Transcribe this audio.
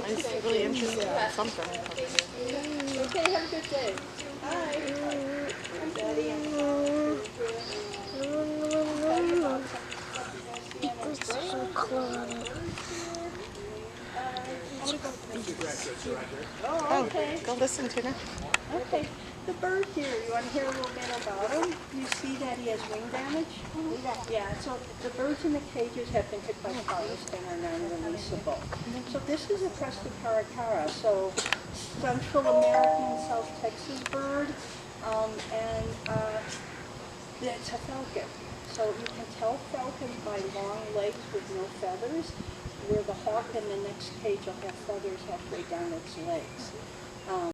He's really interested in something. Okay, have a good day. Hi. Daddy and Oh, okay. Go listen to him. Okay. The bird here, you want to hear a little bit about him? You see that he has wing damage? Yeah, so the birds in the cages have been hit by cars and are non-releasable. So this is a crested caracara, so Central American, South Texas bird, and it's a falcon. So you can tell falcons by long legs with no feathers, where the hawk in the next cage will have feathers halfway down its legs.